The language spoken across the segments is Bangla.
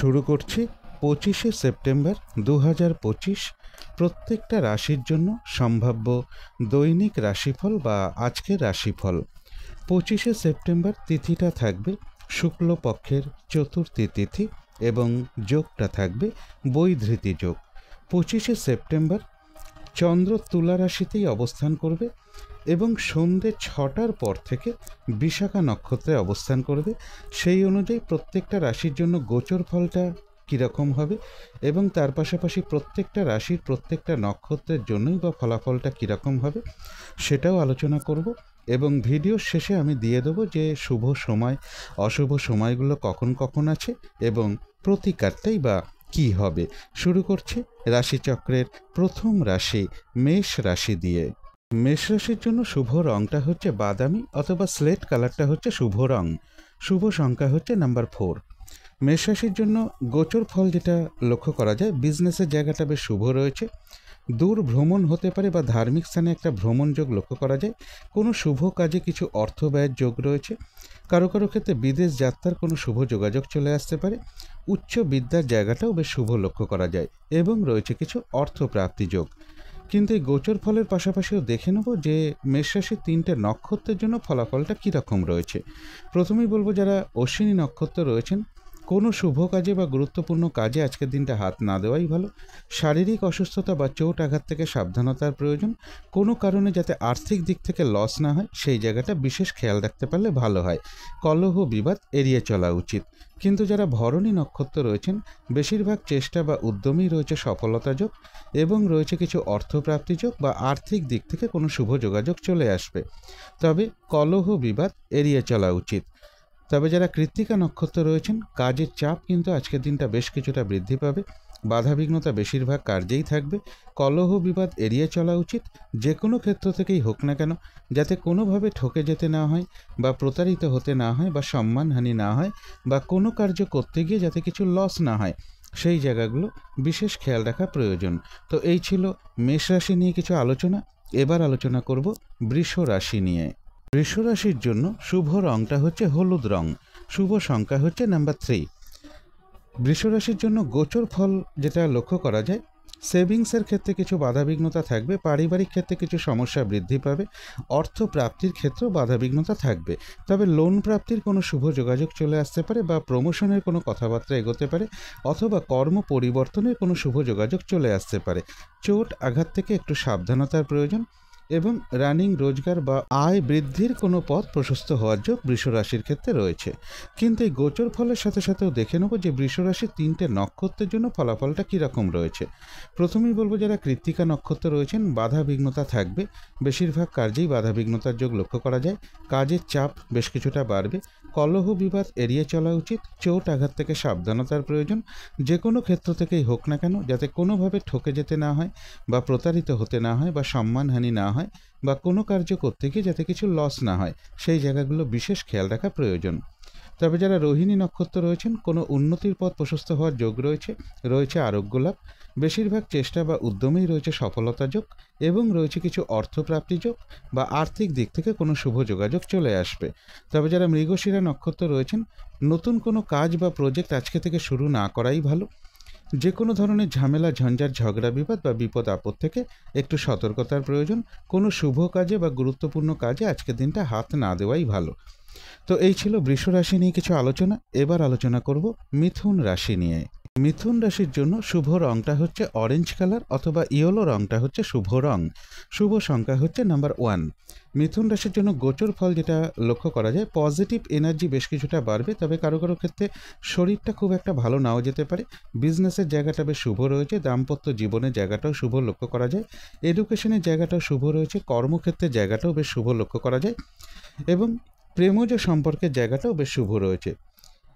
শুরু করছি 25শে সেপ্টেম্বর 2025 প্রত্যেকটা রাশির জন্য সম্ভাব্য দৈনিক রাশিফল বা আজকের রাশিফল। 25শে সেপ্টেম্বর তিথিটা থাকবে শুক্লপক্ষের চতুর্থী তিথি এবং যোগটা থাকবে বৈধৃতি যোগ। 25শে সেপ্টেম্বর চন্দ্র তুলা রাশিতেই অবস্থান করবে এবং সন্ধ্যে 6টার পর থেকে বিশাখা নক্ষত্রে অবস্থান করবে। সেই অনুযায়ী প্রত্যেকটা রাশির জন্য গোচর ফলটা কীরকম হবে এবং তার পাশাপাশি প্রত্যেকটা রাশির প্রত্যেকটা নক্ষত্রের জন্যই বা ফলাফলটা কীরকম হবে সেটাও আলোচনা করব। এবং ভিডিওর শেষে আমি দিয়ে দেবো যে শুভ সময় অশুভ সময়গুলো কখন কখন আছে এবং প্রতিকারটাই বা কী হবে। শুরু করছি রাশিচক্রের প্রথম রাশি মেষ রাশি দিয়ে। মেষ রাশির জন্য শুভ রঙটা হচ্ছে বাদামি অথবা স্লেট কালারটা হচ্ছে শুভ রং। শুভ সংখ্যা হচ্ছে নাম্বার 4। মেষ রাশির জন্য গোচর ফল যেটা লক্ষ্য করা যায়, বিজনেসের জায়গাটা বেশ শুভ রয়েছে। দূর ভ্রমণ হতে পারে বা ধার্মিক স্থানে একটা ভ্রমণ যোগ লক্ষ্য করা যায়। কোনো শুভ কাজে কিছু অর্থ ব্যয়ের যোগ রয়েছে। কারো কারো ক্ষেত্রে বিদেশ যাত্রার কোনো শুভ যোগাযোগ চলে আসতে পারে। উচ্চ বিদ্যার জায়গাটাও বেশ শুভ লক্ষ্য করা যায় এবং রয়েছে কিছু অর্থ প্রাপ্তি যোগ। কিন্তু এই গোচর ফলের পাশাপাশিও দেখে নেব যে মেষ রাশির 3টে নক্ষত্রের জন্য ফলাফলটা কীরকম রয়েছে। প্রথমেই বলবো যারা অশ্বিনী নক্ষত্র রয়েছেন, কোনো শুভ কাজে বা গুরুত্বপূর্ণ কাজে আজকের দিনটা হাত না দেওয়াই ভালো। শারীরিক অসুস্থতা বা চোট আঘাত থেকে সাবধানতার প্রয়োজন। কোনো কারণে যাতে আর্থিক দিক থেকে লস না হয় সেই জায়গাটা বিশেষ খেয়াল রাখতে পারলে ভালো হয়। কলহ বিবাদ এড়িয়ে চলা উচিত। কিন্তু যারা ভরণী নক্ষত্র রয়েছেন, বেশিরভাগ চেষ্টা বা উদ্যমেই রয়েছে সফলতা যোগ এবং রয়েছে কিছু অর্থপ্রাপ্তি যোগ বা আর্থিক দিক থেকে কোনো শুভ যোগাযোগ চলে আসবে। তবে কলহ বিবাদ এড়িয়ে চলা উচিত। তবে যারা কৃত্তিকা নক্ষত্র রয়েছেন, কাজের চাপ কিন্তু আজকের দিনটা বেশ কিছুটা বৃদ্ধি পাবে। বাধাবিঘ্নতা বেশিরভাগ কার্যেই থাকবে। কলহ বিবাদ এড়িয়ে চলা উচিত। যে কোনো ক্ষেত্র থেকেই হোক না কেন, যাতে কোনোভাবে ঠকে যেতে না হয় বা প্রতারিত হতে না হয় বা সম্মানহানি না হয় বা কোনো কার্য করতে গিয়ে যাতে কিছু লস না হয় সেই জায়গাগুলো বিশেষ খেয়াল রাখা প্রয়োজন। তো এই ছিল মেষ রাশি নিয়ে কিছু আলোচনা। এবার আলোচনা করব বৃষ রাশি নিয়ে। বৃষ রাশির জন্য শুভ রংটা হচ্ছে হলুদ রং। শুভ সংখ্যা হচ্ছে নাম্বার 3। বৃষ রাশির জন্য গোচর ফল যেটা লক্ষ্য করা যায়, সেভিংসের ক্ষেত্রে কিছু বাধাবিঘ্নতা থাকবে। পারিবারিক ক্ষেত্রে কিছু সমস্যা বৃদ্ধি পাবে। অর্থ প্রাপ্তির ক্ষেত্রেও বাধাবিঘ্নতা থাকবে। তবে লোন প্রাপ্তির কোনো শুভ যোগাযোগ চলে আসতে পারে বা প্রমোশনের কোনো কথাবার্তা এগোতে পারে অথবা কর্ম পরিবর্তনের কোনো শুভ যোগাযোগ চলে আসতে পারে। চোট আঘাত থেকে একটু সাবধানতার প্রয়োজন এবং রানিং রোজগার বা আয় বৃদ্ধির কোনো পথ প্রশস্ত হওয়ার যোগ বৃষ রাশির ক্ষেত্রে রয়েছে। কিন্তু এই গোচর ফলের সাথে সাথেও দেখে নেব যে বৃষ রাশির 3টে নক্ষত্রের জন্য ফলাফলটা কীরকম রয়েছে। প্রথমেই বলবো যারা কৃত্তিকা নক্ষত্র রয়েছেন, বাধা বিঘ্নতা থাকবে। বেশিরভাগ কার্যেই বাধা বিঘ্নতার যোগ লক্ষ্য করা যায়। কাজের চাপ বেশ কিছুটা বাড়বে। কলহ বিবাদ এড়িয়ে চলা উচিত। চোট আঘাত থেকে সাবধানতার প্রয়োজন। যে কোনো ক্ষেত্র থেকেই হোক না কেন যাতে কোনোভাবে ঠকে যেতে না হয় বা প্রতারিত হতে না হয় বা সম্মানহানি না হয় বা কোনো কার্য করতে গিয়ে যাতে কিছু লস না হয় সেই জায়গাগুলো বিশেষ খেয়াল রাখা প্রয়োজন। তবে যারা রোহিণী নক্ষত্র রয়েছেন, কোনো উন্নতির পথ প্রশস্ত হওয়ার যোগ রয়েছে আরোগ্য লাভ। বেশিরভাগ চেষ্টা বা উদ্যমেই রয়েছে সফলতা যোগ এবং রয়েছে কিছু অর্থপ্রাপ্তি যোগ বা আর্থিক দিক থেকে কোনো শুভ যোগাযোগ চলে আসবে। তবে যারা মৃগশিরা নক্ষত্র রয়েছেন, নতুন কোনো কাজ বা প্রজেক্ট আজকে থেকে শুরু না করাই ভালো। যে কোনো ধরনের ঝামেলা ঝঞ্ঝাট ঝগড়া বিবাদ বা বিপদ আপদ থেকে একটু সতর্কতার প্রয়োজন। কোনো শুভ কাজে বা গুরুত্বপূর্ণ কাজে আজকের দিনটা হাত না দেওয়াই ভালো। তো এই ছিল বৃষ রাশি নিয়ে কিছু আলোচনা। এবার আলোচনা করব মিথুন রাশি নিয়ে। মিথুন রাশির জন্য শুভ রংটা হচ্ছে অরেঞ্জ কালার অথবা ইয়েলো রংটা হচ্ছে শুভ রং। শুভ সংখ্যা হচ্ছে নাম্বার 1। মিথুন রাশির জন্য গোচর ফল যেটা লক্ষ্য করা যায়, পজিটিভ এনার্জি বেশ কিছুটা বাড়বে। তবে কারো কারো ক্ষেত্রে শরীরটা খুব একটা ভালো নাও যেতে পারে। বিজনেসের জায়গাটা বেশ শুভ রয়েছে। দাম্পত্য জীবনের জায়গাটাও শুভ লক্ষ্য করা যায়। এডুকেশনের জায়গাটাও শুভ রয়েছে। কর্মক্ষেত্রের জায়গাটাও বেশ শুভ লক্ষ্য করা যায় এবং প্রেমজ সম্পর্কের জায়গাটাও বেশ শুভ রয়েছে।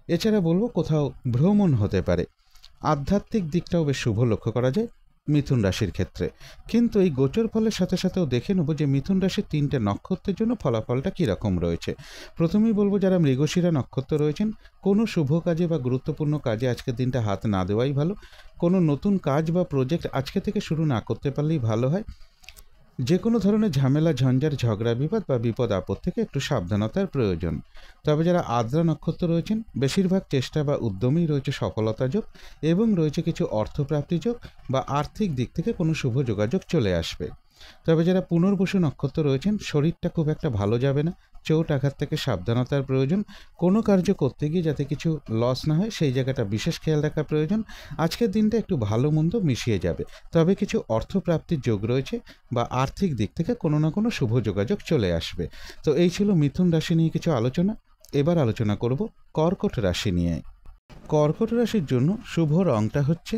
এছাড়া বলবো কোথাও ভ্রমণ হতে পারে। আধ্যাত্মিক দিকটাও বেশ শুভ লক্ষ্য করা যায় মিথুন রাশির ক্ষেত্রে। কিন্তু এই গোচর ফলের সাথে সাথেও দেখে নেব যে মিথুন রাশির 3টে নক্ষত্রের জন্য ফলাফলটা কীরকম রয়েছে। প্রথমেই বলবো যারা মৃগশিরা নক্ষত্র রয়েছেন, কোনো শুভ কাজে বা গুরুত্বপূর্ণ কাজে আজকের দিনটা হাত না দেওয়াই ভালো। কোনো নতুন কাজ বা প্রজেক্ট আজকে থেকে শুরু না করতে পারলেই ভালো হয়। যে কোনো ধরনের ঝামেলা, ঝঞ্ঝাট, ঝগড়া, বিবাদ বা বিপদ আপদ থেকে একটু সাবধানতার প্রয়োজন। তবে যারা আদ্রা নক্ষত্র রয়েছেন, বেশিরভাগ চেষ্টা বা উদ্যমেই রয়েছে সফলতা যোগ এবং রয়েছে কিছু অর্থপ্রাপ্তি যোগ বা আর্থিক দিক থেকে কোনো শুভ যোগাযোগ চলে আসবে। তবে যারা পুনর্বসু নক্ষত্র রয়েছেন, শরীরটা খুব একটা ভালো যাবে না, চোট আঘাত থেকে সাবধানতার প্রয়োজন। কোনো কার্য করতে গিয়ে যাতে কিছু লস না হয় সেই জায়গাটা বিশেষ খেয়াল রাখা প্রয়োজন। আজকের দিনটা একটু ভালো মন্দ মিশিয়ে যাবে, তবে কিছু অর্থপ্রাপ্তির যোগ রয়েছে বা আর্থিক দিক থেকে কোনো না কোনো শুভ যোগাযোগ চলে আসবে। তো এই ছিল মিথুন রাশি নিয়ে কিছু আলোচনা। এবার আলোচনা করব কর্কট রাশি নিয়ে। কর্কট রাশির জন্য শুভ রংটা হচ্ছে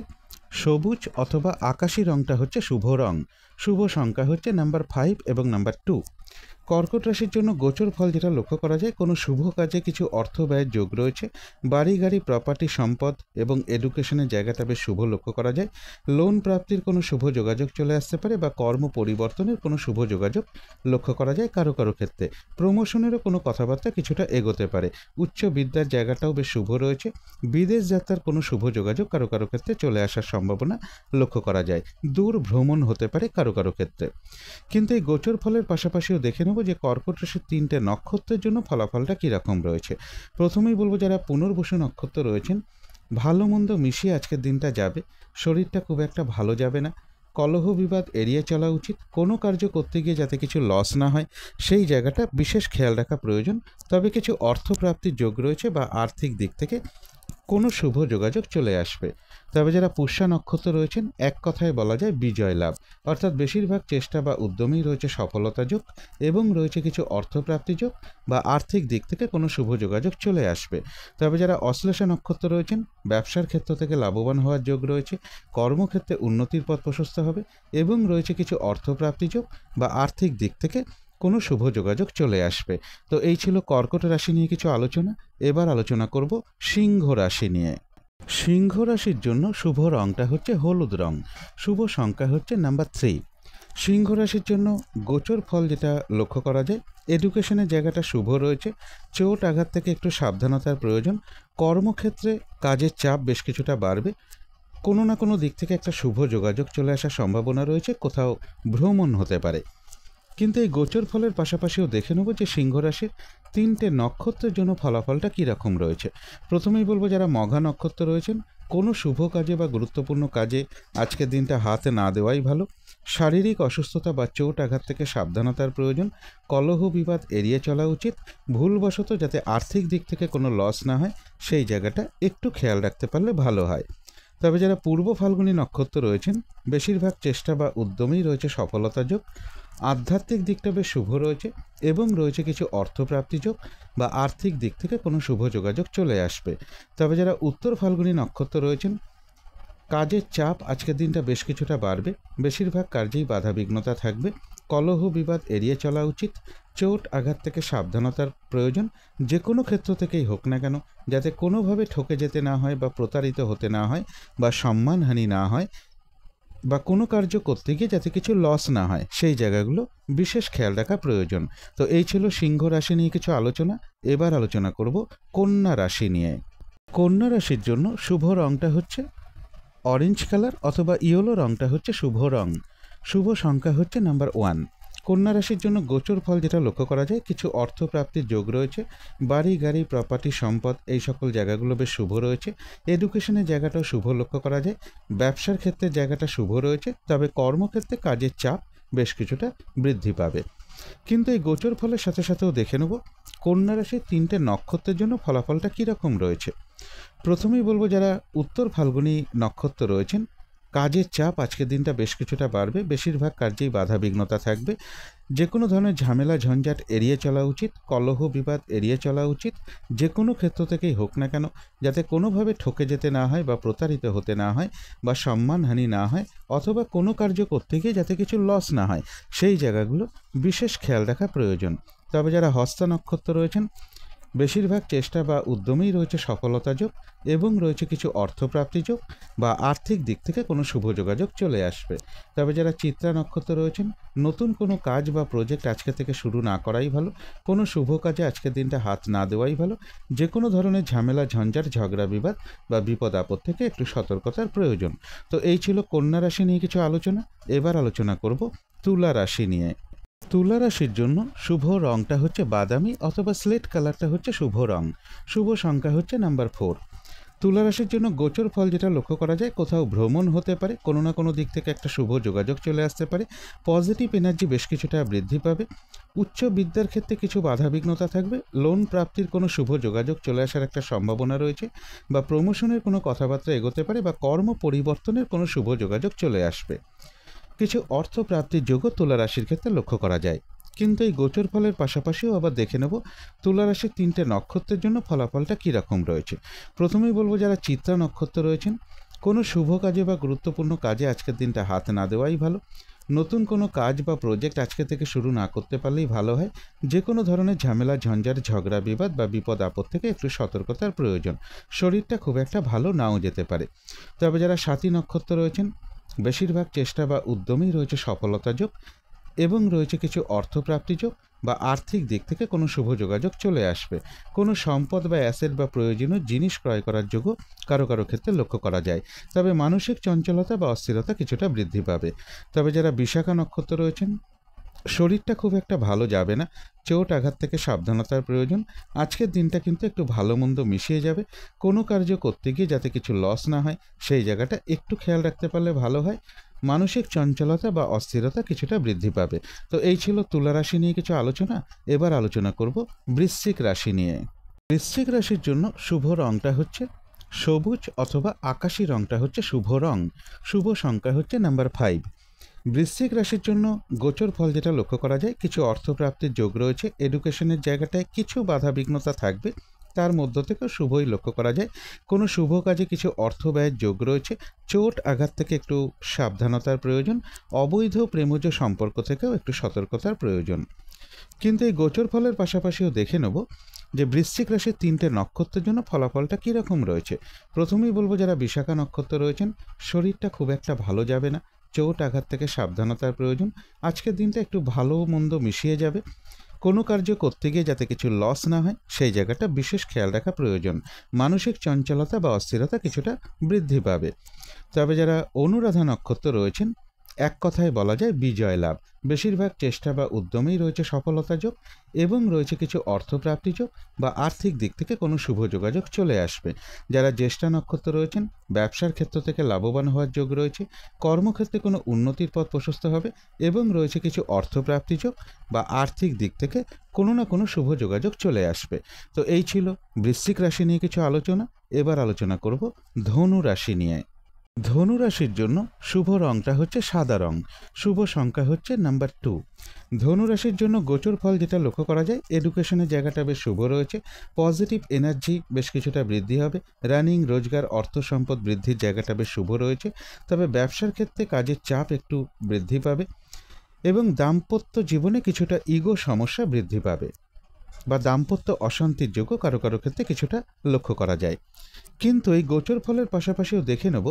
সবুজ অথবা আকাশি রংটা হচ্ছে শুভ রং। শুভ সংখ্যা হচ্ছে নাম্বার 5 এবং নাম্বার 2। কর্কট রাশির জন্য গোচর ফল যেটা লক্ষ্য করা যায়, কোনো শুভ কাজে কিছু অর্থ ব্যয়ের যোগ রয়েছে। বাড়ি গাড়ি, প্রপার্টি, সম্পদ এবং এডুকেশনের জায়গাটা বেশ শুভ লক্ষ্য করা যায়। লোন প্রাপ্তির কোনো শুভ যোগাযোগ চলে আসতে পারে বা কর্ম পরিবর্তনের কোনো শুভ যোগাযোগ লক্ষ্য করা যায় কারো কারো ক্ষেত্রে। প্রমোশনেরও কোনো কথাবার্তা কিছুটা এগোতে পারে। উচ্চ বিদ্যার জায়গাটাও বেশ শুভ রয়েছে। বিদেশ যাত্রার কোনো শুভ যোগাযোগ কারো কারো ক্ষেত্রে চলে আসার সম্ভাবনা লক্ষ্য করা যায়। দূর ভ্রমণ হতে পারে কারো কারো ক্ষেত্রে। কিন্তু এই গোচর ফলের পাশাপাশিও দেখে নেব যে কর্কট রাশির 3টে নক্ষত্রের জন্য ফলাফলটা কীরকম রয়েছে। প্রথমেই বলবো যারা পুনর্বসু নক্ষত্র রয়েছেন, ভালো মন্দ মিশিয়ে আজকের দিনটা যাবে। শরীরটা খুব একটা ভালো যাবে না। কলহ বিবাদ এড়িয়ে চলা উচিত। কোনো কার্য করতে গিয়ে যাতে কিছু লস না হয় সেই জায়গাটা বিশেষ খেয়াল রাখা প্রয়োজন। তবে কিছু অর্থপ্রাপ্তির যোগ রয়েছে বা আর্থিক দিক থেকে কোনো শুভ যোগাযোগ চলে আসবে। তবে যারা পুষ্যা নক্ষত্র রয়েছেন, এক কথায় বলা যায় বিজয় লাভ, অর্থাৎ বেশিরভাগ চেষ্টা বা উদ্যমেই রয়েছে সফলতা যোগ এবং রয়েছে কিছু অর্থপ্রাপ্তি যোগ বা আর্থিক দিক থেকে কোনো শুভ যোগাযোগ চলে আসবে। তবে যারা অশ্লেষা নক্ষত্র রয়েছেন, ব্যবসার ক্ষেত্র থেকে লাভবান হওয়ার যোগ রয়েছে। কর্মক্ষেত্রে উন্নতির পথ প্রশস্ত হবে এবং রয়েছে কিছু অর্থপ্রাপ্তি যোগ বা আর্থিক দিক থেকে কোনো শুভ যোগাযোগ চলে আসবে। তো এই ছিল কর্কট রাশি নিয়ে কিছু আলোচনা। এবার আলোচনা করব সিংহ রাশি নিয়ে। সিংহ রাশির জন্য শুভ রংটা হচ্ছে হলুদ রং। শুভ সংখ্যা হচ্ছে নাম্বার 3। সিংহ রাশির জন্য গোচর ফল যেটা লক্ষ্য করা যায়, এডুকেশনের জায়গাটা শুভ রয়েছে। চোট আঘাত থেকে একটু সাবধানতার প্রয়োজন। কর্মক্ষেত্রে কাজের চাপ বেশ কিছুটা বাড়বে। কোনো না কোনো দিক থেকে একটা শুভ যোগাযোগ চলে আসার সম্ভাবনা রয়েছে, কোথাও ভ্রমণ হতে পারে। কিন্তু এই গোচর ফলের পাশাপাশিও দেখে নেব যে সিংহ রাশির 3টে নক্ষত্রের জন্য ফলাফলটা কীরকম রয়েছে। প্রথমেই বলবো যারা মঘা নক্ষত্র রয়েছেন, কোনো শুভ কাজে বা গুরুত্বপূর্ণ কাজে আজকের দিনটা হাতে না দেওয়াই ভালো। শারীরিক অসুস্থতা বা চোট আঘাত থেকে সাবধানতার প্রয়োজন। কলহ বিবাদ এড়িয়ে চলা উচিত। ভুলবশত যাতে আর্থিক দিক থেকে কোনো লস না হয় সেই জায়গাটা একটু খেয়াল রাখতে পারলে ভালো হয়। তবে যারা পূর্ব ফাল্গুনী নক্ষত্র রয়েছেন, বেশিরভাগ চেষ্টা বা উদ্যমেই রয়েছে সফলতা যোগ। আধ্যাত্মিক দিকটা বেশ শুভ রয়েছে এবং রয়েছে কিছু অর্থপ্রাপ্তি যোগ বা আর্থিক দিক থেকে কোনো শুভ যোগাযোগ চলে আসবে। তবে যারা উত্তর ফাল্গুনী নক্ষত্র রয়েছেন, কাজের চাপ আজকের দিনটা বেশ কিছুটা বাড়বে। বেশিরভাগ কার্যেই বাধাবিঘ্নতা থাকবে। কলহ বিবাদ এড়িয়ে চলা উচিত। চোট আঘাত থেকে সাবধানতার প্রয়োজন। যে কোনো ক্ষেত্র থেকেই হোক না কেন যাতে কোনোভাবে ঠকে যেতে না হয় বা প্রতারিত হতে না হয় বা সম্মানহানি না হয় বা কোনো কার্য করতে গিয়ে যাতে কিছু লস না হয় সেই জায়গাগুলো বিশেষ খেয়াল রাখা প্রয়োজন। তো এই ছিল সিংহ রাশি নিয়ে কিছু আলোচনা। এবার আলোচনা করব কন্যা রাশি নিয়ে। কন্যা রাশির জন্য শুভ রংটা হচ্ছে অরেঞ্জ কালার অথবা ইয়েলো রংটা হচ্ছে শুভ রং। শুভ সংখ্যা হচ্ছে নাম্বার 1। কন্যা রাশির জন্য গোচর ফল যেটা লক্ষ্য করা যায়, কিছু অর্থপ্রাপ্তির যোগ রয়েছে। বাড়ি গাড়ি, প্রপার্টি, সম্পদ এই সকল জায়গাগুলো বেশ শুভ রয়েছে। এডুকেশনের জায়গাটাও শুভ লক্ষ্য করা যায়। ব্যবসার ক্ষেত্রে জায়গাটা শুভ রয়েছে। তবে কর্মক্ষেত্রে কাজের চাপ বেশ কিছুটা বৃদ্ধি পাবে। কিন্তু এই গোচর ফলের সাথে সাথেও দেখে নেব কন্যা রাশির 3টে নক্ষত্রের জন্য ফলাফলটা কীরকম রয়েছে। প্রথমেই বলবো যারা উত্তর ফাল্গুনী নক্ষত্র রয়েছেন, কাজের চাপ আজকের দিনটা বেশ কিছুটা বাড়বে। বেশিরভাগ কার্যেই বাধাবিঘ্নতা থাকবে। যে কোনো ধরনের ঝামেলা ঝঞ্ঝাট এড়িয়ে চলা উচিত। কলহ বিবাদ এড়িয়ে চলা উচিত। যে কোনো ক্ষেত্র থেকেই হোক না কেন যাতে কোনোভাবে ঠকে যেতে না হয় বা প্রতারিত হতে না হয় বা সম্মানহানি না হয়, অথবা কোনো কার্য করতে গিয়ে যাতে কিছু লস না হয় সেই জায়গাগুলো বিশেষ খেয়াল রাখা প্রয়োজন। তবে যারা হস্তা নক্ষত্র রয়েছেন, বেশিরভাগ চেষ্টা বা উদ্যমেই রয়েছে সফলতা যোগ এবং রয়েছে কিছু অর্থপ্রাপ্তি যোগ বা আর্থিক দিক থেকে কোনো শুভ যোগাযোগ চলে আসবে। তবে যারা চিত্রা নক্ষত্র রয়েছেন, নতুন কোনো কাজ বা প্রজেক্ট আজকে থেকে শুরু না করাই ভালো। কোনো শুভ কাজে আজকের দিনটা হাত না দেওয়াই ভালো। যে কোনো ধরনের ঝামেলা, ঝঞ্ঝাট, ঝগড়া, বিবাদ বা বিপদ আপদ থেকে একটু সতর্কতার প্রয়োজন। তো এই ছিল কন্যা রাশি নিয়ে কিছু আলোচনা। এবার আলোচনা করব তুলা রাশি নিয়ে। তুলা রাশির জন্য শুভ রংটা হচ্ছে বাদামি অথবা স্লেট কালারটা হচ্ছে শুভ রং। শুভ সংখ্যা হচ্ছে নাম্বার 4। তুলা রাশির জন্য গোচর ফল যেটা লক্ষ্য করা যায়, কোথাও ভ্রমণ হতে পারে, কোনো না কোনো দিক থেকে একটা শুভ যোগাযোগ চলে আসতে পারে, পজিটিভ এনার্জি বেশ কিছুটা বৃদ্ধি পাবে, উচ্চ বিদ্যার ক্ষেত্রে কিছু বাধাবিঘ্নতা থাকবে, লোন প্রাপ্তির কোনো শুভ যোগাযোগ চলে আসার একটা সম্ভাবনা রয়েছে, বা প্রমোশনের কোনো কথাবার্তা এগোতে পারে, বা কর্ম পরিবর্তনের কোনো শুভ যোগাযোগ চলে আসবে। কিছু অর্থ প্রাপ্তির যোগও তুলা রাশির ক্ষেত্রে লক্ষ্য করা যায়। কিন্তু এই গোচর ফলের পাশাপাশিও আবার দেখে নেব তুলা রাশির 3টে নক্ষত্রের জন্য ফলাফলটা কীরকম রয়েছে। প্রথমেই বলবো, যারা চিত্রা নক্ষত্র রয়েছেন, কোনো শুভ কাজে বা গুরুত্বপূর্ণ কাজে আজকের দিনটা হাত না দেওয়াই ভালো। নতুন কোনো কাজ বা প্রজেক্ট আজকে থেকে শুরু না করতে পারলেই ভালো হয়। যে কোনো ধরনের ঝামেলা, ঝঞ্ঝাট, ঝগড়া, বিবাদ বা বিপদ আপদ থেকে একটু সতর্কতার প্রয়োজন। শরীরটা খুব একটা ভালো নাও যেতে পারে। তবে যারা স্বাতী নক্ষত্র রয়েছেন, বেশিরভাগ চেষ্টা বা উদ্যমেই রয়েছে সফলতা যোগ এবং রয়েছে কিছু অর্থপ্রাপ্তি যোগ বা আর্থিক দিক থেকে কোনো শুভ যোগাযোগ চলে আসবে। কোনো সম্পদ বা অ্যাসেট বা প্রয়োজনীয় জিনিস ক্রয় করার যোগও কারো কারো ক্ষেত্রে লক্ষ্য করা যায়। তবে মানসিক চঞ্চলতা বা অস্থিরতা কিছুটা বৃদ্ধি পাবে। তবে যারা বিশাখা নক্ষত্র রয়েছেন, শরীরটা খুব একটা ভালো যাবে না। চোট আঘাত থেকে সাবধানতার প্রয়োজন। আজকের দিনটা কিন্তু একটু ভালো মন্দ মিশিয়ে যাবে। কোনো কার্য করতে গিয়ে যাতে কিছু লস না হয়, সেই জায়গাটা একটু খেয়াল রাখতে পারলে ভালো হয়। মানসিক চঞ্চলতা বা অস্থিরতা কিছুটা বৃদ্ধি পাবে। তো এই ছিল তুলা রাশি নিয়ে কিছু আলোচনা। এবার আলোচনা করব বৃশ্চিক রাশি নিয়ে। বৃশ্চিক রাশির জন্য শুভ রংটা হচ্ছে সবুজ অথবা আকাশি রংটা হচ্ছে শুভ রং। শুভ সংখ্যা হচ্ছে নাম্বার 5। বৃশ্চিক রাশির জন্য গোচর ফল যেটা লক্ষ্য করা যায়, কিছু অর্থপ্রাপ্তির যোগ রয়েছে। এডুকেশনের জায়গাটায় কিছু বাধা বিঘ্নতা থাকবে, তার মধ্য থেকেও শুভই লক্ষ্য করা যায়। কোনো শুভ কাজে কিছু অর্থ ব্যয়ের যোগ রয়েছে। চোট আঘাত থেকে একটু সাবধানতার প্রয়োজন। অবৈধ প্রেমজ সম্পর্ক থেকেও একটু সতর্কতার প্রয়োজন। কিন্তু এই গোচর ফলের পাশাপাশিও দেখে নেব যে বৃশ্চিক রাশির 3টে নক্ষত্রের জন্য ফলাফলটা কীরকম রয়েছে। প্রথমেই বলবো, যারা বিশাখা নক্ষত্র রয়েছেন, শরীরটা খুব একটা ভালো যাবে না। চোট আঘাত থেকে সাবধানতার প্রয়োজন। আজকের দিনটা একটু ভালো মন্দ মিশিয়ে যাবে। কোনো কার্য করতে গিয়ে যাতে কিছু লস না হয়, সেই জায়গাটা বিশেষ খেয়াল রাখা প্রয়োজন। মানসিক চঞ্চলতা বা অস্থিরতা কিছুটা বৃদ্ধি পাবে। তবে যারা অনুরাধা নক্ষত্র রয়েছেন, এক কথায় বলা যায় বিজয় লাভ। বেশিরভাগ চেষ্টা বা উদ্যমেই রয়েছে সফলতা যোগ এবং রয়েছে কিছু অর্থপ্রাপ্তি যোগ বা আর্থিক দিক থেকে কোনো শুভ যোগাযোগ চলে আসবে। যারা জ্যেষ্ঠা নক্ষত্র রয়েছেন, ব্যবসার ক্ষেত্র থেকে লাভবান হওয়ার যোগ রয়েছে। কর্মক্ষেত্রে কোনো উন্নতির পথ প্রশস্ত হবে এবং রয়েছে কিছু অর্থপ্রাপ্তি যোগ বা আর্থিক দিক থেকে কোনো না কোনো শুভ যোগাযোগ চলে আসবে। তো এই ছিল বৃশ্চিক রাশি নিয়ে কিছু আলোচনা। এবার আলোচনা করব ধনু রাশি নিয়ে। ধনু রাশির জন্য শুভ রংটা হচ্ছে সাদা রং। শুভ সংখ্যা হচ্ছে নাম্বার 2। ধনু রাশির জন্য গোচর ফল যেটা লক্ষ্য করা যায়, এডুকেশনের জায়গাটা বেশ শুভ রয়েছে। পজিটিভ এনার্জি বেশ কিছুটা বৃদ্ধি হবে। রানিং, রোজগার, অর্থ সম্পদ বৃদ্ধির জায়গাটা বেশ শুভ রয়েছে। তবে ব্যবসার ক্ষেত্রে কাজের চাপ একটু বৃদ্ধি পাবে এবং দাম্পত্য জীবনে কিছুটা ইগো সমস্যা বৃদ্ধি পাবে বা দাম্পত্য অশান্তির যোগ্য কারো কারো ক্ষেত্রে কিছুটা লক্ষ্য করা যায়। কিন্তু এই গোচর ফলের পাশাপাশিও দেখে নেব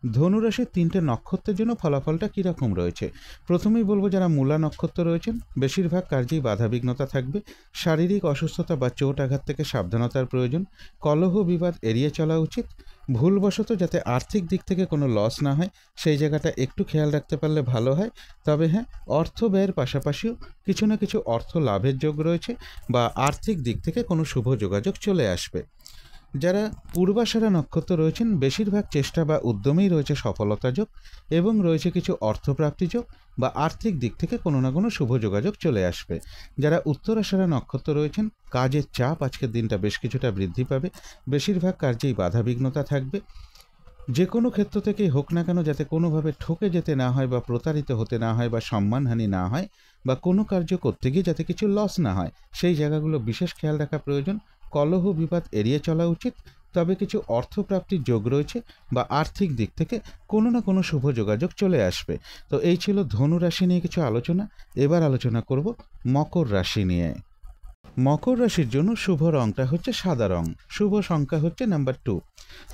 ধনুরাশির 3টে নক্ষত্রের জন্য ফলাফলটা কীরকম রয়েছে। প্রথমেই বলবো, যারা মূলা নক্ষত্র রয়েছেন, বেশিরভাগ কার্যেই বাধাবিঘ্নতা থাকবে। শারীরিক অসুস্থতা বা চোট আঘাত থেকে সাবধানতার প্রয়োজন। কলহ বিবাদ এড়িয়ে চলা উচিত। ভুলবশত যাতে আর্থিক দিক থেকে কোনো লস না হয়, সেই জায়গাটা একটু খেয়াল রাখতে পারলে ভালো হয়। তবে হ্যাঁ, অর্থ ব্যয়ের পাশাপাশিও কিছু না কিছু অর্থ লাভের যোগ রয়েছে বা আর্থিক দিক থেকে কোনো শুভ যোগাযোগ চলে আসবে। যারা পূর্বাষাঢ়া নক্ষত্র রয়েছেন, বেশিরভাগ চেষ্টা বা উদ্যমেই রয়েছে সফলতা যোগ এবং রয়েছে কিছু অর্থপ্রাপ্তি যোগ বা আর্থিক দিক থেকে কোনো না কোনো শুভ যোগাযোগ চলে আসবে। যারা উত্তরাষাঢ়া নক্ষত্র রয়েছেন, কাজের চাপ আজকের দিনটা বেশ কিছুটা বৃদ্ধি পাবে। বেশিরভাগ কার্যেই বাধাবিঘ্নতা থাকবে। যে কোনো ক্ষেত্র থেকেই হোক না কেন, যাতে কোনোভাবে ঠকে যেতে না হয় বা প্রতারিত হতে না হয় বা সম্মানহানি না হয় বা কোনো কার্য করতে গিয়ে যাতে কিছু লস না হয়, সেই জায়গাগুলো বিশেষ খেয়াল রাখা প্রয়োজন। কলহ বিবাদ এড়িয়ে চলা উচিত। তবে কিছু অর্থপ্রাপ্তির যোগ রয়েছে বা আর্থিক দিক থেকে কোনো না কোনো শুভ যোগাযোগ চলে আসবে। তো এই ছিল ধনু রাশি নিয়ে কিছু আলোচনা। এবার আলোচনা করব মকর রাশি নিয়ে। মকর রাশির জন্য শুভ রংটা হচ্ছে সাদা রং, শুভ সংখ্যা হচ্ছে নাম্বার 2।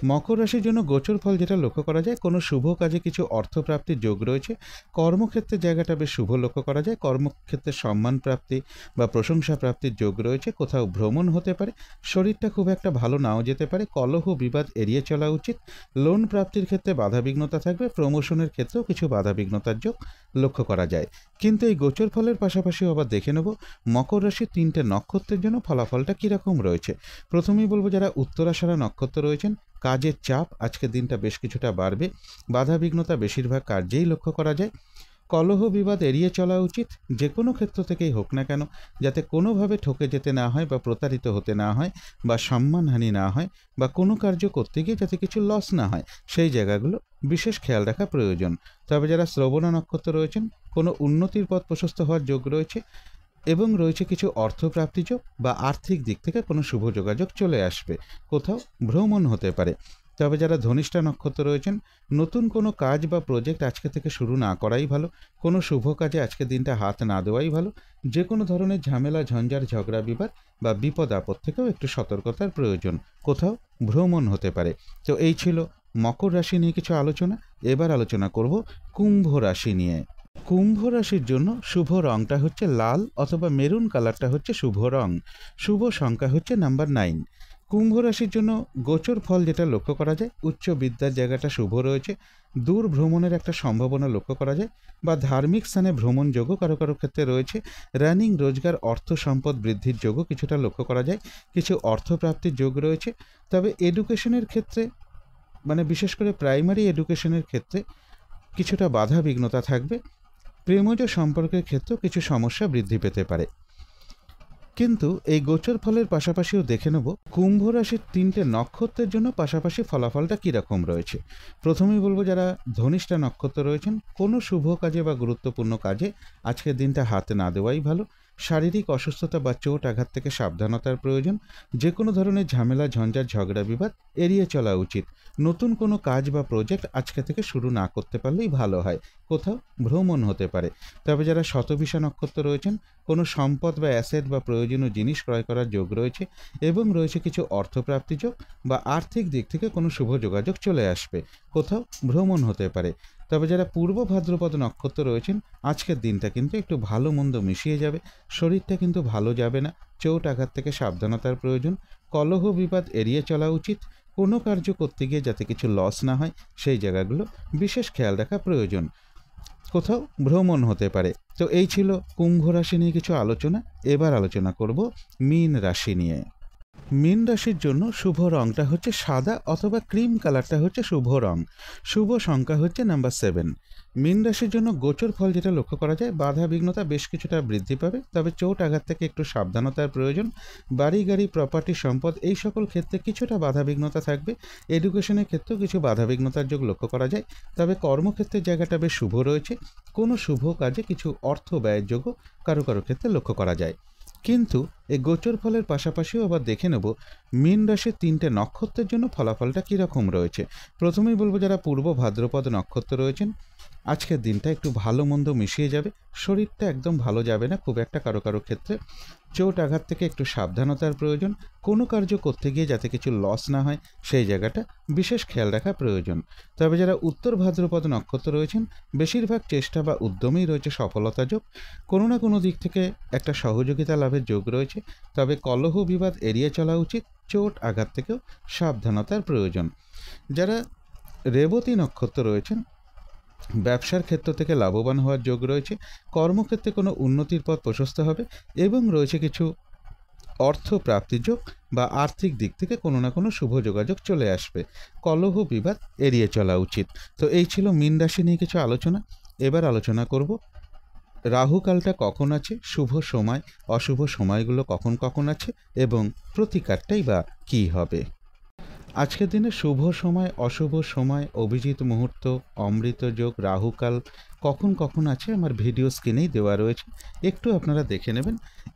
মকর রাশির জন্য গোচর ফল যেটা লক্ষ্য করা যায়, কোনো শুভ কাজে কিছু অর্থপ্রাপ্তির যোগ রয়েছে। কর্মক্ষেত্রের জায়গাটা বেশ শুভ লক্ষ্য করা যায়, কর্মক্ষেত্রে সম্মান প্রাপ্তি বা প্রশংসা প্রাপ্তির যোগ রয়েছে। কোথাও ভ্রমণ হতে পারে, শরীরটা খুব একটা ভালো নাও যেতে পারে, কলহ বিবাদ এড়িয়ে চলা উচিত। লোন প্রাপ্তির ক্ষেত্রে বাধাবিঘ্নতা থাকবে, প্রমোশনের ক্ষেত্রেও কিছু বাধাবিঘ্নতার যোগ লক্ষ্য করা যায়। কিন্তু এই গোচর ফলের পাশাপাশি আবার দেখে নেব মকর রাশির 3টে নক্ষত্রের জন্য ফলাফলটা কীরকম রয়েছে। প্রথমেই বলবো যারা উত্তরাষাঢ়া নক্ষত্র রয়েছেন, কাজের চাপ আজকের দিনটা বেশ কিছুটা বাড়বে, বাধাবিঘ্নতা বেশিরভাগ কার্যেই লক্ষ্য করা যায়। কলহ বিবাদ এড়িয়ে চলা উচিত, যে কোনো ক্ষেত্র থেকেই হোক না কেন, যাতে কোনোভাবে ঠকে যেতে না হয় বা প্রতারিত হতে না হয় বা সম্মানহানি না হয় বা কোনো কার্য করতে গিয়ে যাতে কিছু লস না হয়, সেই জায়গাগুলো বিশেষ খেয়াল রাখা প্রয়োজন। তবে যারা শ্রবণা নক্ষত্র রয়েছেন, কোনো উন্নতির পথ প্রশস্ত হওয়ার যোগ রয়েছে এবং রয়েছে কিছু অর্থপ্রাপ্তি যোগ বা আর্থিক দিক থেকে কোনো শুভ যোগাযোগ চলে আসবে, কোথাও ভ্রমণ হতে পারে। তবে যারা ধনিষ্ঠা নক্ষত্র রয়েছেন, নতুন কোনো কাজ বা প্রজেক্ট আজকে থেকে শুরু না করাই ভালো, কোনো শুভ কাজে আজকের দিনটা হাত না দেওয়াই ভালো। যে কোনো ধরনের ঝামেলা ঝঞ্ঝাট ঝগড়া বিবাদ বা বিপদ আপদ থেকেও একটু সতর্কতার প্রয়োজন, কোথাও ভ্রমণ হতে পারে। তো এই ছিল মকর রাশি নিয়ে কিছু আলোচনা। এবার আলোচনা করব কুম্ভ রাশি নিয়ে। কুম্ভ রাশির জন্য শুভ রংটা হচ্ছে লাল অথবা মেরুন কালারটা হচ্ছে শুভ রং, শুভ সংখ্যা হচ্ছে নাম্বার 9। কুম্ভ রাশির জন্য গোচর ফল যেটা লক্ষ্য করা যায়, উচ্চ বিদ্যার জায়গাটা শুভ রয়েছে, দূর ভ্রমণের একটা সম্ভাবনা লক্ষ্য করা যায় বা ধার্মিক স্থানে ভ্রমণ যোগও কারো কারো ক্ষেত্রে রয়েছে। রানিং রোজগার অর্থ সম্পদ বৃদ্ধির যোগও কিছুটা লক্ষ্য করা যায়, কিছু অর্থপ্রাপ্তির যোগ রয়েছে। তবে এডুকেশনের ক্ষেত্রে, মানে বিশেষ করে প্রাইমারি এডুকেশনের ক্ষেত্রে কিছুটা বাধা বিঘ্নতা থাকবে। প্রেমজ সম্পর্কের ক্ষেত্রেও কিছু সমস্যা বৃদ্ধি পেতে পারে। কিন্তু এই গোচর ফলের পাশাপাশিও দেখে নেব কুম্ভ রাশির 3টে নক্ষত্রের জন্য পাশাপাশি ফলাফলটা কীরকম রয়েছে। প্রথমেই বলবো যারা ধনিষ্ঠা নক্ষত্র রয়েছেন, কোনো শুভ কাজে বা গুরুত্বপূর্ণ কাজে আজকের দিনটা হাতে না দেওয়াই ভালো। শারীরিক অসুস্থতা বা চোট আঘাত থেকে সাবধানতার প্রয়োজন। যে কোনো ধরনের ঝামেলা ঝঞ্ঝাট ঝগড়া বিবাদ এড়িয়ে চলা উচিত। নতুন কোনো কাজ বা প্রজেক্ট আজকে থেকে শুরু না করতে পারলেই ভালো হয়, কোথাও ভ্রমণ হতে পারে। তবে যারা শতভিষা নক্ষত্র রয়েছেন, কোনো সম্পদ বা অ্যাসেট বা প্রয়োজনীয় জিনিস ক্রয় করার যোগ রয়েছে এবং রয়েছে কিছু অর্থপ্রাপ্তি যোগ বা আর্থিক দিক থেকে কোনো শুভ যোগাযোগ চলে আসবে, কোথাও ভ্রমণ হতে পারে। তবে যারা পূর্ব ভাদ্রপদ নক্ষত্র রয়েছেন, আজকের দিনটা কিন্তু একটু ভালো মন্দ মিশিয়ে যাবে, শরীরটা কিন্তু ভালো যাবে না, চোট আঘাত থেকে সাবধানতার প্রয়োজন। কলহ বিবাদ এড়িয়ে চলা উচিত, কোনো কার্য করতে গিয়ে যাতে কিছু লস না হয় সেই জায়গাগুলো বিশেষ খেয়াল রাখা প্রয়োজন, কোথাও ভ্রমণ হতে পারে। তো এই ছিল কুম্ভ রাশি নিয়ে কিছু আলোচনা। এবার আলোচনা করব মীন রাশি নিয়ে। মীন রাশির জন্য শুভ রংটা হচ্ছে সাদা অথবা ক্রিম কালারটা হচ্ছে শুভ রং, শুভ সংখ্যা হচ্ছে নাম্বার 7। মীন রাশির জন্য গোচর ফল যেটা লক্ষ্য করা যায়, বাধা বিঘ্নতা বেশ কিছুটা বৃদ্ধি পাবে, তবে চোট আঘাত থেকে একটু সাবধানতার প্রয়োজন। বাড়ি গাড়ি প্রপার্টি সম্পদ এই সকল ক্ষেত্রে কিছুটা বাধা বিঘ্নতা থাকবে। এডুকেশনের ক্ষেত্রেও কিছু বাধা বিঘ্নতার যোগ লক্ষ্য করা যায়। তবে কর্মক্ষেত্রের জায়গাটা বেশ শুভ রয়েছে, কোনো শুভ কাজে কিছু অর্থ ব্যয়ের যোগও কারো কারো ক্ষেত্রে লক্ষ্য করা যায়। কিন্তু এই গোচর ফলের পাশাপাশিও আবার দেখে নেব মীন রাশির 3টে নক্ষত্রের জন্য ফলাফলটা কীরকম রয়েছে। প্রথমেই বলবো যারা পূর্ব ভাদ্রপদ নক্ষত্র রয়েছেন, আজকের দিনটা একটু ভালো মন্দ মিশিয়ে যাবে, শরীরটা একদম ভালো যাবে না খুব একটা কারো কারো ক্ষেত্রে। চোট আঘাত থেকে একটু সাবধানতার প্রয়োজন, কোনো কার্য করতে গিয়ে যাতে কিছু লস না হয় সেই জায়গাটা বিশেষ খেয়াল রাখা প্রয়োজন। তবে যারা উত্তর ভাদ্রপদ নক্ষত্র রয়েছেন, বেশিরভাগ চেষ্টা বা উদ্যমেই রয়েছে সফলতা যোগ, কোনো না কোনো দিক থেকে একটা সহযোগিতা লাভের যোগ রয়েছে। তবে কলহ বিবাদ এড়িয়ে চলা উচিত, চোট আঘাত থেকেও সাবধানতার প্রয়োজন। যারা রেবতী নক্ষত্র রয়েছেন, ব্যবসার ক্ষেত্র থেকে লাভবান হওয়ার যোগ রয়েছে, কর্মক্ষেত্রে কোনো উন্নতির পথ প্রশস্ত হবে এবং রয়েছে কিছু অর্থ প্রাপ্তির যোগ বা আর্থিক দিক থেকে কোনো না কোনো শুভ যোগাযোগ চলে আসবে, কলহ বিবাদ এড়িয়ে চলা উচিত। তো এই ছিল মীন রাশি নিয়ে কিছু আলোচনা। এবার আলোচনা করব রাহুকালটা কখন আছে, শুভ সময় অশুভ সময়গুলো কখন কখন আছে এবং প্রতিকারটাই বা কী হবে। আজকের দিনে শুভ সময় অশুভ সময় অভিজিৎ মুহূর্ত অমৃত যোগ রাহুকাল কখন কখন আছে আমার ভিডিও স্ক্রিনেই দেওয়া রয়েছে, একটু আপনারা দেখে নেবেন।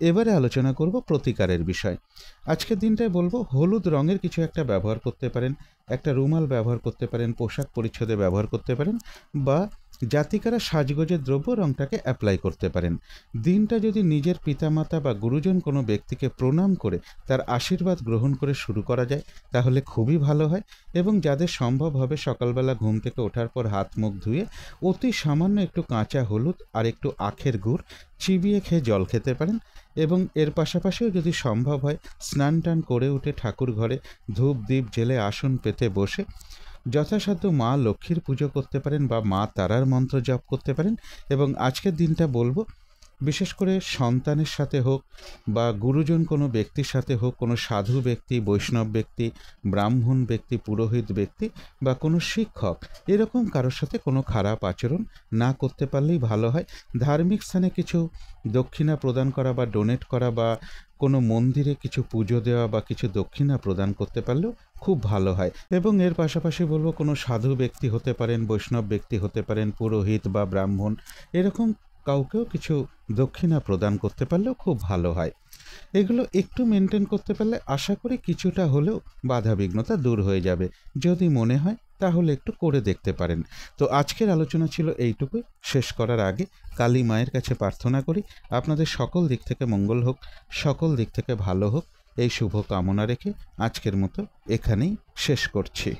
এবারে আলোচনা করব প্রতিকারের বিষয়। আজকের দিনটায় বলবো হলুদ রঙের কিছু একটা ব্যবহার করতে পারেন, একটা রুমাল ব্যবহার করতে পারেন, পোশাক পরিচ্ছদে ব্যবহার করতে পারেন বা জাতিকারা সাজগোজের দ্রব্য রঙটাকে অ্যাপ্লাই করতে পারেন। দিনটা যদি নিজের পিতামাতা বা গুরুজন কোনো ব্যক্তিকে প্রণাম করে তার আশীর্বাদ গ্রহণ করে শুরু করা যায় তাহলে খুবই ভালো হয়। এবং যাদের সম্ভব হবে সকালবেলা ঘুম থেকে ওঠার পর হাত মুখ ধুয়ে অতি সামান্য একটু কাঁচা হলুদ আর একটু আখের গুড় চিবিয়ে খেয়ে জল খেতে পারেন। এবং এর পাশাপাশিও যদি সম্ভব হয় স্নান টান করে উঠে ঠাকুর ঘরে ধূপ দ্বীপ জেলে আসন পেতে বসে যথাসাধ্য মা লক্ষ্মীর পুজো করতে পারেন বা মা তারার মন্ত্র জপ করতে পারেন। এবং আজকের দিনটা বলবো বিশেষ করে সন্তানের সাথে হোক বা গুরুজন কোনো ব্যক্তির সাথে হোক, কোনো সাধু ব্যক্তি, বৈষ্ণব ব্যক্তি, ব্রাহ্মণ ব্যক্তি, পুরোহিত ব্যক্তি বা কোনো শিক্ষক, এরকম কারোর সাথে কোনো খারাপ আচরণ না করতে পারলেই ভালো হয়। ধার্মিক স্থানে কিছু দক্ষিণা প্রদান করা বা ডোনেট করা বা কোনো মন্দিরে কিছু পুজো দেওয়া বা কিছু দক্ষিণা প্রদান করতে পারলেও খুব ভালো হয়। এবং এর পাশাপাশি বলবো কোনো সাধু ব্যক্তি হতে পারেন, বৈষ্ণব ব্যক্তি হতে পারেন, পুরোহিত বা ব্রাহ্মণ, এরকম কাউকেও কিছু দক্ষিণা প্রদান করতে পারলেও খুব ভালো হয়। এগুলো একটু মেনটেন করতে পারলে আশা করি কিছুটা হলেও বাধাবিঘ্নতা দূর হয়ে যাবে। যদি মনে হয় তাহলে একটু করে দেখতে পারেন। তো আজকের আলোচনা ছিল এইটুকুই। শেষ করার আগে কালী মায়ের কাছে প্রার্থনা করি আপনাদের সকল দিক থেকে মঙ্গল হোক, সকল দিক থেকে ভালো হোক, এই শুভ কামনা রেখে আজকের মতো এখানেই শেষ করছি।